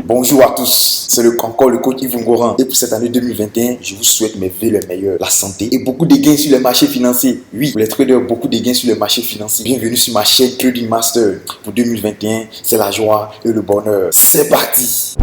Bonjour à tous, c'est encore le coach Yves Ngoran. Et pour cette année 2021, je vous souhaite mes vœux les meilleurs, la santé et beaucoup de gains sur les marchés financiers. Oui, pour les traders, beaucoup de gains sur les marchés financiers. Bienvenue sur ma chaîne Trading Master. Pour 2021, c'est la joie et le bonheur. C'est parti!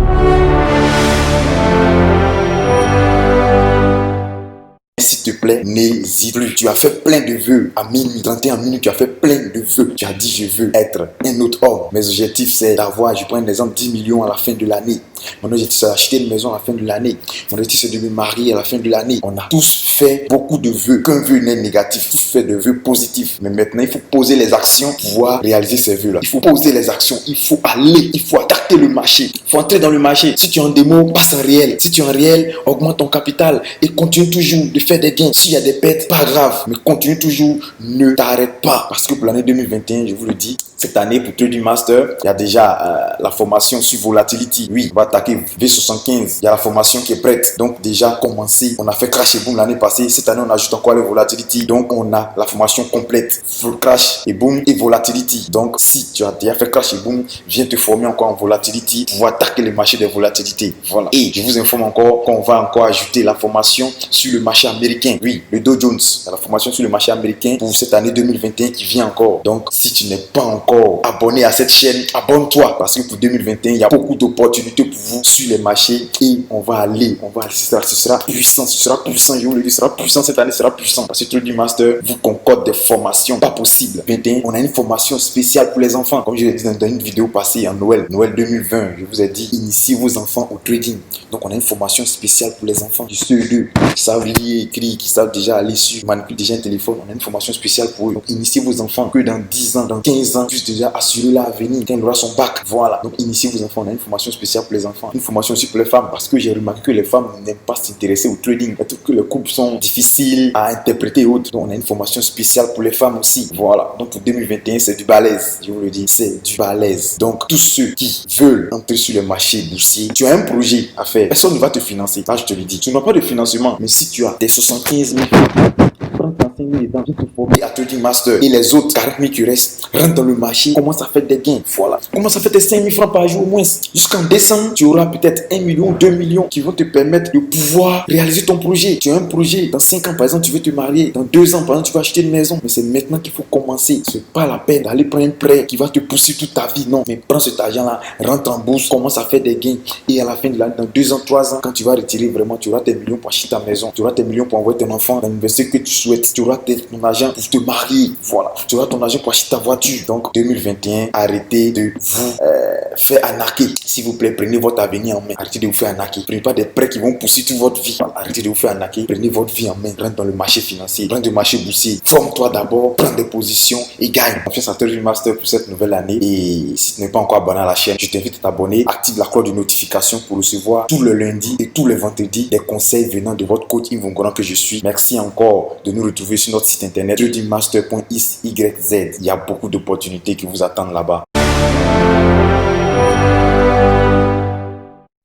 S'il te plaît, n'hésite plus. Tu as fait plein de vœux à minuit, 31 minutes, tu as fait plein de vœux. Tu as dit je veux être un autre homme. Mes objectifs c'est d'avoir, je prends un exemple, 10 millions à la fin de l'année. Mon objectif c'est d'acheter une maison à la fin de l'année. Mon objectif c'est de me marier à la fin de l'année. On a tous fait beaucoup de vœux. Qu'un vœu n'est négatif, tous fait de vœux positifs. Mais maintenant il faut poser les actions pour pouvoir réaliser ces vœux là. Il faut poser les actions, il faut aller, il faut attaquer le marché. Il faut entrer dans le marché. Si tu es en démo, passe en réel. Si tu es en réel, augmente ton capital et continue toujours de faire des gains. S'il y a des pertes, pas grave, mais continue toujours, ne t'arrête pas. Parce que pour l'année 2021, je vous le dis, cette année pour Trading Master, il y a déjà la formation sur Volatility. Oui, on va attaquer V75. Il y a la formation qui est prête. Donc déjà commencé. On a fait Crash et Boom l'année passée. Cette année, on ajoute encore le Volatility. Donc on a la formation complète. Full Crash et Boom et Volatility. Donc si tu as déjà fait Crash et Boom, viens te former encore en Volatility pour attaquer le marché des volatilités. Voilà. Et je vous informe encore qu'on va encore ajouter la formation sur le marché américain. Oui, le Dow Jones. La formation sur le marché américain pour cette année 2021 qui vient encore. Donc si tu n'es pas encore abonné à cette chaîne, abonne-toi parce que pour 2021 il y a beaucoup d'opportunités pour vous sur les marchés et on va aller, ce sera puissant, je vous le dis, ce sera puissant cette année, ce sera puissant parce que Trading Master vous concorde des formations pas possibles. 21, on a une formation spéciale pour les enfants comme je l'ai dit dans une vidéo passée en Noël 2020, je vous ai dit initiez vos enfants au trading. Donc on a une formation spéciale pour les enfants du CE2 qui savent lire, écrire, qui savent déjà aller sur, manipuler déjà un téléphone. On a une formation spéciale pour eux. Donc initiez vos enfants que dans 10 ans, dans 15 ans, puissent déjà assurer leur avenir quand il aura son bac. Voilà. Donc initiez vos enfants. On a une formation spéciale pour les enfants. Une formation aussi pour les femmes parce que j'ai remarqué que les femmes n'aiment pas s'intéresser au trading. Et que les couples sont difficiles à interpréter et autres. Donc on a une formation spéciale pour les femmes aussi. Voilà. Donc pour 2021, c'est du balèze. Je vous le dis, c'est du balèze. Donc tous ceux qui veulent entrer sur le marché boursier, tu as un projet à faire. Personne ne va te financer. Là, je te le dis. Tu n'as pas de financement. Mais si tu as des 75 000 prends 35 000 dedans, viens te former à Trading Master. Et les autres 40 000 qui restent, rentre dans le marché, commence à faire des gains. Voilà. Commence à faire tes 5 000 francs par jour au moins. Jusqu'en décembre, tu auras peut-être 1 million, 2 millions qui vont te permettre de pouvoir réaliser ton projet. Tu as un projet, dans 5 ans par exemple, tu veux te marier. Dans 2 ans par exemple, tu vas acheter une maison. Mais c'est maintenant qu'il faut commencer. Ce n'est pas la peine d'aller prendre un prêt qui va te pousser toute ta vie. Non. Mais prends cet argent-là, rentre en bourse, commence à faire des gains. Et à la fin de l'année, dans 2 ans, 3 ans, quand tu vas retirer vraiment, tu auras tes millions pour acheter ta maison. Tu auras tes millions pour envoyer ton enfant dans l'université que tu souhaites. Tu auras ton argent pour te marier. Voilà. Tu auras ton argent pour acheter ta voiture. Donc 2021, arrêtez de vous faire arnaquer. S'il vous plaît, prenez votre avenir en main. Arrêtez de vous faire arnaquer. Prenez pas des prêts qui vont pousser toute votre vie. Voilà. Arrêtez de vous faire arnaquer. Prenez votre vie en main. Rentre dans le marché financier. Rentre dans le marché boursier. Forme-toi d'abord. Prends des positions et gagne. Confiance à Trading Master pour cette nouvelle année. Et si tu n'es pas encore abonné à la chaîne, je t'invite à t'abonner. Active la cloche de notification pour recevoir tous les lundis et tous les vendredis des conseils venant de votre coach Yves Ngoran que je suis. Merci encore de nous retrouver sur notre site internet tradingmaster.xyz. Il y a beaucoup d'opportunités qui vous attendent là-bas.